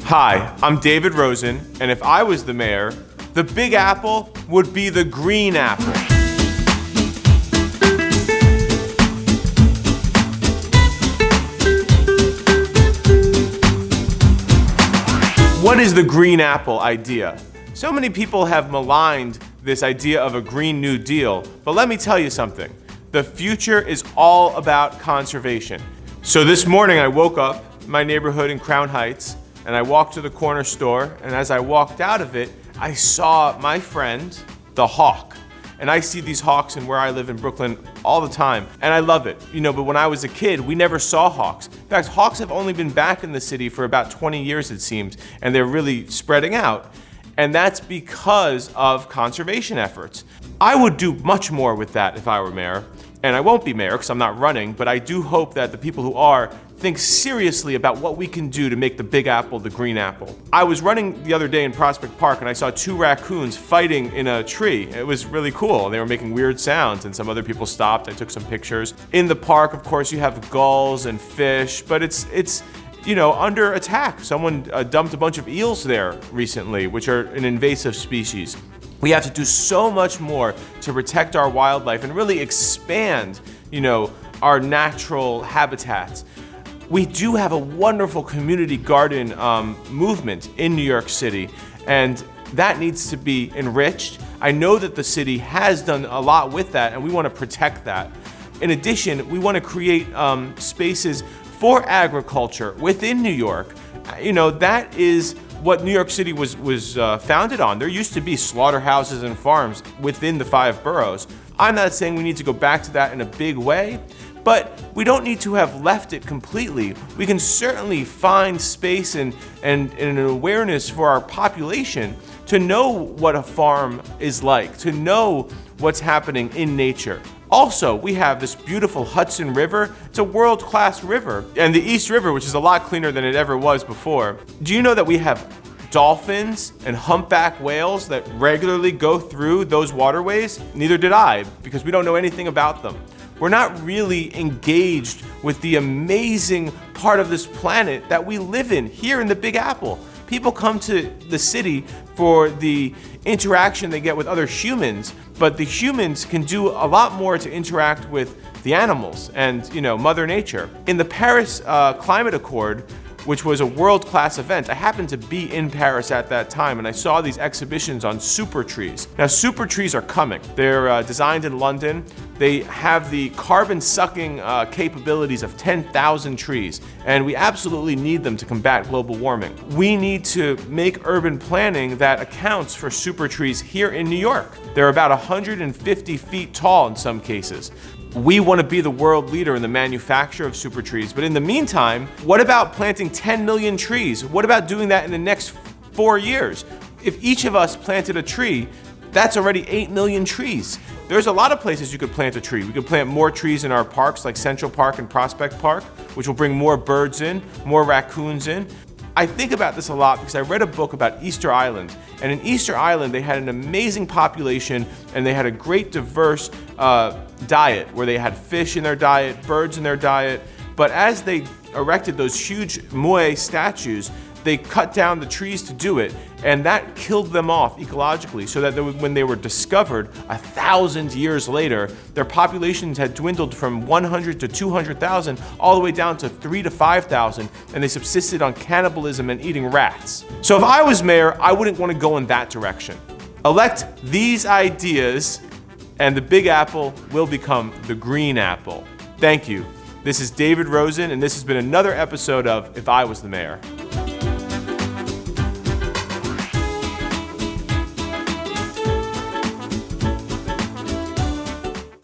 Hi, I'm David.Rosen, and if I was the mayor, the Big Apple would be the green apple. What is the green apple idea? So many people have maligned this idea of a Green New Deal, but let me tell you something. The future is all about conservation. So this morning I woke up in my neighborhood in Crown Heights, and I walked to the corner store, and as I walked out of it, I saw my friend, the hawk. And I see these hawks in where I live in Brooklyn all the time, and I love it. But when I was a kid, we never saw hawks. In fact, hawks have only been back in the city for about 20 years, it seems, and they're really spreading out. And that's because of conservation efforts. I would do much more with that if I were mayor. And I won't be mayor because I'm not running, but I do hope that the people who are think seriously about what we can do to make the Big Apple the green apple. I was running the other day in Prospect Park and I saw two raccoons fighting in a tree. It was really cool. They were making weird sounds and some other people stopped. I took some pictures. In the park, of course, you have gulls and fish, but it's under attack. Someone dumped a bunch of eels there recently, which are an invasive species. We have to do so much more to protect our wildlife and really expand, our natural habitats. We do have a wonderful community garden movement in New York City, and that needs to be enriched. I know that the city has done a lot with that, and we want to protect that. In addition, we want to create spaces for agriculture within New York. That is what New York City was founded on. There used to be slaughterhouses and farms within the 5 boroughs. I'm not saying we need to go back to that in a big way, but we don't need to have left it completely. We can certainly find space and an awareness for our population to know what a farm is like, to know what's happening in nature. Also, we have this beautiful Hudson River. It's a world-class river. And the East River, which is a lot cleaner than it ever was before. Do you know that we have dolphins and humpback whales that regularly go through those waterways? Neither did I, because we don't know anything about them. We're not really engaged with the amazing part of this planet that we live in here in the Big Apple. People come to the city for the interaction they get with other humans, but the humans can do a lot more to interact with the animals and, Mother Nature. In the Paris Climate Accord, which was a world-class event, I happened to be in Paris at that time, and I saw these exhibitions on super trees. Now, super trees are coming. They're designed in London. They have the carbon-sucking capabilities of 10,000 trees, and we absolutely need them to combat global warming. We need to make urban planning that accounts for super trees here in New York. They're about 150 feet tall in some cases. We want to be the world leader in the manufacture of super trees, but in the meantime, what about planting 10 million trees? What about doing that in the next 4 years? If each of us planted a tree, that's already 8 million trees. There's a lot of places you could plant a tree. We could plant more trees in our parks like Central Park and Prospect Park, which will bring more birds in, more raccoons in. I think about this a lot because I read a book about Easter Island, and in Easter Island they had an amazing population and they had a great diverse diet where they had fish in their diet, birds in their diet, but as they erected those huge moai statues, they cut down the trees to do it, and that killed them off ecologically, so that when they were discovered 1,000 years later, their populations had dwindled from 100 to 200,000 all the way down to 3 to 5,000, and they subsisted on cannibalism and eating rats. So if I was mayor, I wouldn't want to go in that direction. Elect these ideas, and the Big Apple will become the green apple. Thank you. This is David.Rosen, and this has been another episode of If I Was the Mayor.